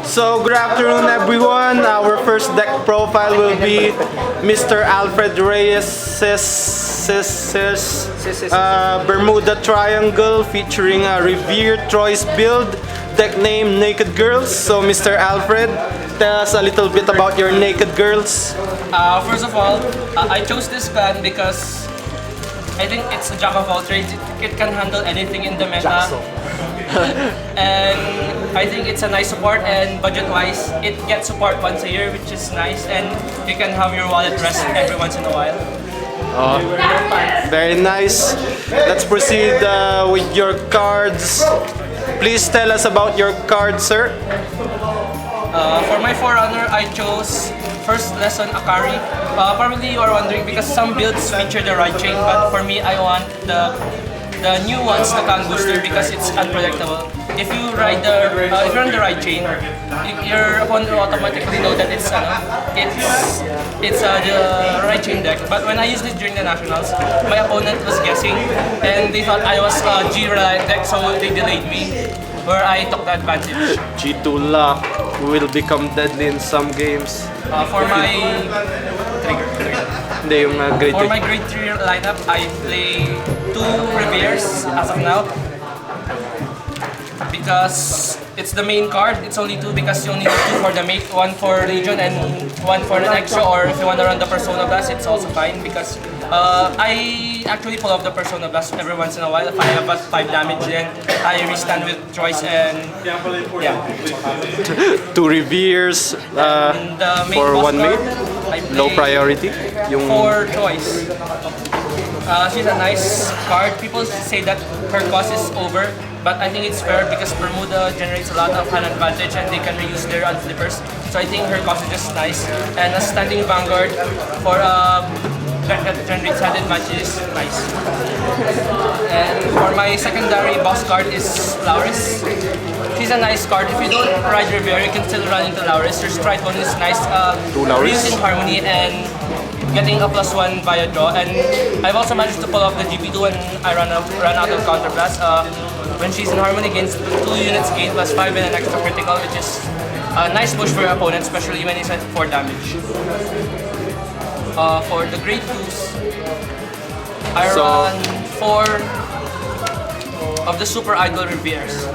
So, good afternoon everyone. Our first deck profile will be Mr. Alfred Reyes' Bermuda Triangle featuring a Riviere choice build, deck name Naked Girls. So, Mr. Alfred, tell us a little bit about your Naked Girls. First of all, I chose this plan because I think it's a jack of all trades. It can handle anything in the meta. And I think it's a nice support, and budget-wise, it gets support once a year, which is nice, and you can have your wallet rest every once in a while. Very nice. Let's proceed with your cards. Please tell us about your cards, sir. For my Forerunner, I chose First Lesson Akari. Probably you are wondering because some builds feature the right chain, but for me, I want the new ones, the Kang Booster, because it's unpredictable. If you ride if you're on the right chain, your opponent will automatically know that it's the right chain deck. But when I used it during the nationals, my opponent was guessing, and they thought I was a G reliant deck, so they delayed me, where I took the advantage. G2 luck will become deadly in some games. For my grade 3 lineup, I play 2 Rivieres as of now. Because it's the main card, it's only 2 because you only need 2 for the mate, 1 for Legion and 1 for an extra, or if you want to run the Persona Blast, it's also fine because I actually pull off the Persona Blast every once in a while. If I have 5 damage, then I restand with choice and yeah. 2 Rivieres for 1 mate, low priority. Yung 4 choice. She's a nice card. People say that her cost is over, but I think it's fair because Bermuda generates a lot of hand advantage and they can reuse their unflippers. So I think her cost is just nice. And a standing Vanguard for deck that generates hand advantage is nice. And for my secondary boss card is Lauris. She's a nice card. If you don't ride Riviere, you can still run into Lauris. Her stride bonus is nice. Reusing Harmony and getting a +1 via draw. And I've also managed to pull off the GP2 when I run out of counterblast. When she's in Harmony, gains 2 units gain +5 and an extra critical, which is a nice push for your opponent, especially when he's at 4 damage. For the grade 2s, I run 4 of the Super Idol Rivieres.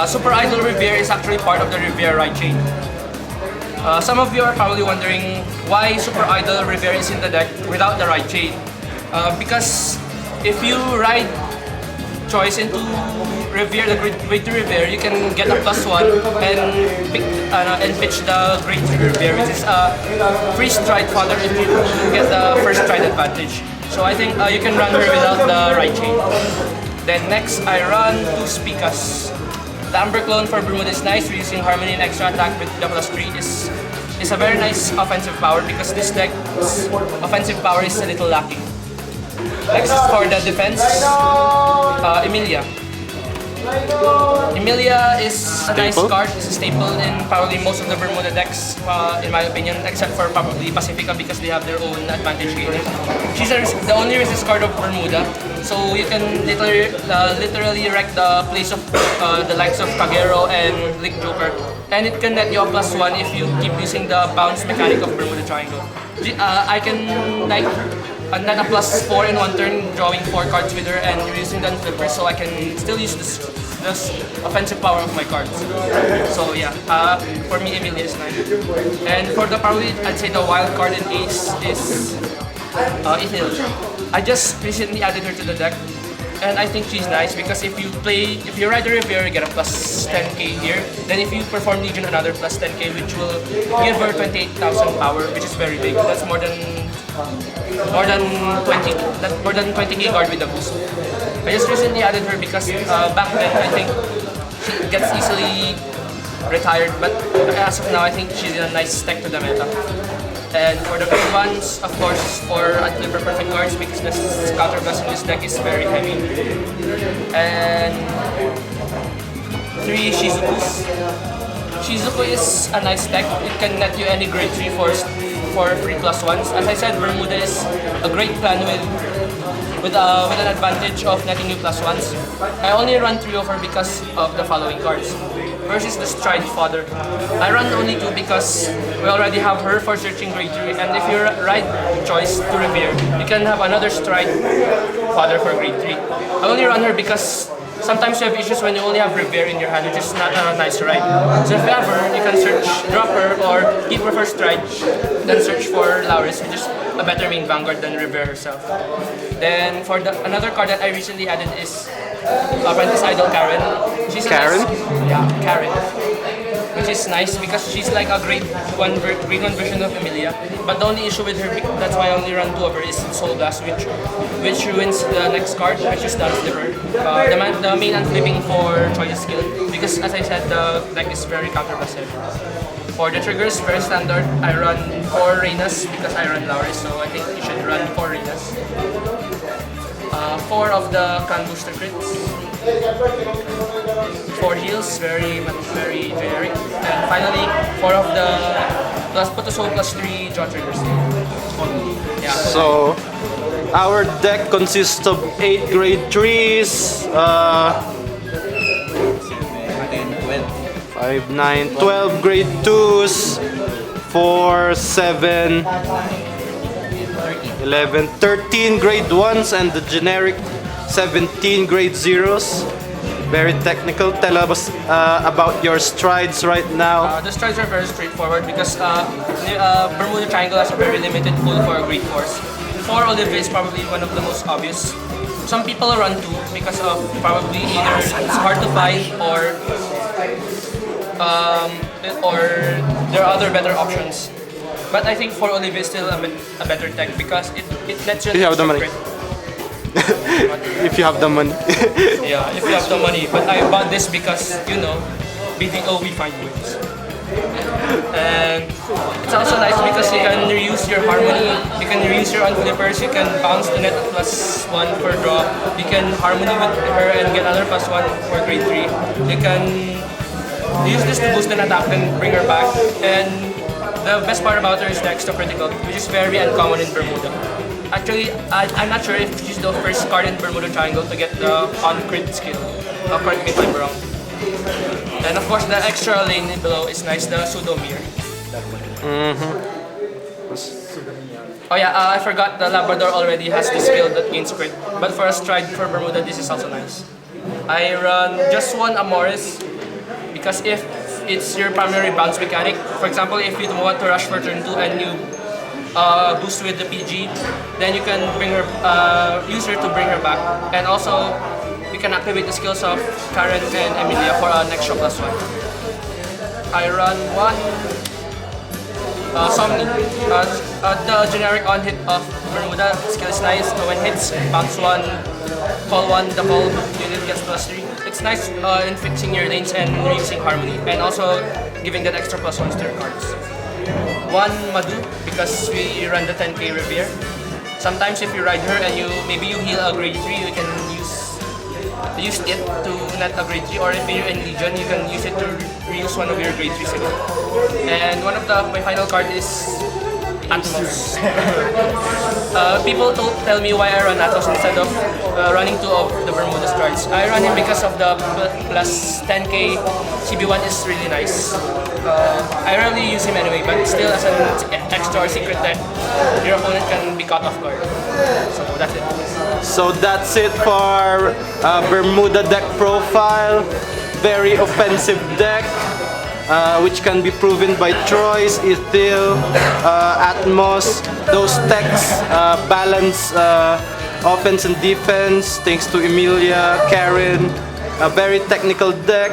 Super Idol Riviere is actually part of the Riviere right chain. Some of you are probably wondering why Super Idol Riviere is in the deck without the right chain. Because if you ride choice into Riviere, the grade 2 Riviere, you can get a +1 and pitch the grade 3 Riviere, which is a free stride fodder if you get the first stride advantage. So I think you can run her without the right chain. Then next, I run 2 Spikas. The Amber Clone for Bermuda is nice. Reusing Harmony and extra attack with the +3 is a very nice offensive power because this deck's offensive power is a little lacking. Next is for the defense, Emilia. Emilia is a nice card. It's a staple in probably most of the Bermuda decks, in my opinion, except for probably Pacifica because they have their own advantage game. She's the only resist card of Bermuda, so you can literally wreck the place of the likes of Kagero and Lick Joker, and it can net you a +1 if you keep using the bounce mechanic of Bermuda Triangle. I can net a +4 in 1 turn, drawing 4 cards with her and using the flipper, so I can still use this offensive power of my cards. So yeah, for me Emilia is nice. And for the probably I'd say the wild card in Ace is Ethel. I just recently added her to the deck, and I think she's nice because if you ride the Riviere, you get a +10k here. Then if you perform Legion, another +10k, which will give her 28,000 power, which is very big. That's more than 20k guard with the boost. I just recently added her because back then I think she gets easily retired, but as of now I think she's a nice tech to the meta. And for the big ones, of course, for Unflipper Perfect cards because the counterblast in this deck is very heavy. And 3 Shizukus. Shizuku is a nice deck. It can net you any grade 3 force for free plus ones. As I said, Bermuda is a great plan with an advantage of netting you plus ones. I only run 3 of her because of the following cards. First is the Stride Fodder. I run only 2 because we already have her for searching grade 3, and if you ride choice to Riviere, you can have another Stride Fodder for grade 3. I only run her because sometimes you have issues when you only have Riviere in your hand, which is not a nice ride. So if you have her, you can search, drop her, or keep her for Stride, then search for Lauris, which is a better main Vanguard than Riviere herself. Then for another card that I recently added is Apprentice Idol Karen. She's Karen? Karen. Which is nice because she's like a grade 1 version of Emilia. But the only issue with her, that's why I only run 2 of her, is Soul Blast, which ruins the next card, which is Dance Flipper. The main unflipping for choice skill, because as I said, the deck is very counter passive. For the triggers, very standard. I run 4 Reynas because I run Lauris, so I think you should run 4 Reynas. 4 of the Can Booster crits. 4 heals, very generic. And finally, 4 of the put the soul plus 3 draw triggers. Yeah. So our deck consists of 8 grade 3s, 5, 9, 12 grade 2s, 4, 7, 11, 13 grade 1s, and the generic 17 grade 0s. Very technical. Tell us about your strides right now. The strides are very straightforward because Bermuda Triangle has a very limited pool for grade 4s. 4 Olive is probably one of the most obvious. Some people run 2 because of probably either it's hard to find or there are other better options. But I think 4 Olive is still a better tech because it lets you. You have the money. If you have the money. Yeah, if you have the money. But I bought this because, you know, BDO we find wins. And it's also nice because you can reuse your Harmony, you can reuse your Unflippers, you can bounce the net plus 1 for draw, you can Harmony with her and get another plus 1 for grade 3. You can use this to boost an attack and bring her back. And the best part about her is the extra critical, which is very uncommon in Bermuda. Actually, I'm not sure if she's the first card in Bermuda Triangle to get the on-crit skill. Correct me if I'm wrong. And of course, the extra lane below is nice, the pseudo mirror. Oh yeah, I forgot the Labrador already has the skill that gains crit. But for a stride for Bermuda, this is also nice. I run just 1 Amoris because if it's your primary bounce mechanic, for example, if you want to rush for turn 2 and you boost with the PG, then you can bring her, use her to bring her back. And also, you can activate the skills of Karen and Emilia for an extra plus 1. I run 1 Somni. The generic on hit of Bermuda skill is nice. So when hits, bounce 1, call 1, the call unit gets plus 3. It's nice in fixing your lanes and reusing Harmony, and also giving that extra plus 1s to your cards. 1 Madu because we run the 10k Riviere. Sometimes if you ride her and maybe you heal a grade 3, you can use it to net a grade 3, or if you're in Legion, you can use it to reuse one of your grade 3 signal. And my final card is Atmos. People tell me why I run Atmos instead of running 2 of the Bermuda strides. I run him because of the plus 10k CB1 is really nice. I rarely use him anyway, but still as an extra or secret deck, your opponent can be caught off guard. So that's it. So that's it for Bermuda deck profile. Very offensive deck, which can be proven by Troy's, Ethel, Atmos. Those techs balance offense and defense thanks to Emilia, Karen. A very technical deck.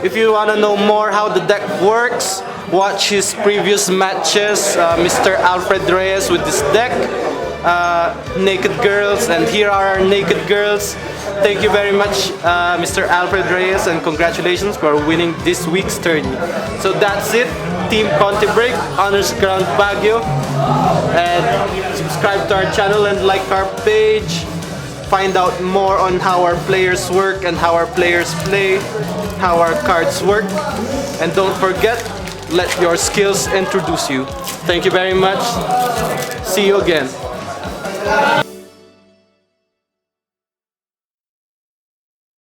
If you want to know more how the deck works, watch his previous matches, Mr. Alfred Reyes with this deck, Naked Girls, and here are our Naked Girls. Thank you very much, Mr. Alfred Reyes, and congratulations for winning this week's tourney. So that's it, Team ContiBreak, Honors Ground Baguio, and subscribe to our channel and like our page. Find out more on how our players work and how our players play, how our cards work. And don't forget, let your skills introduce you. Thank you very much. See you again.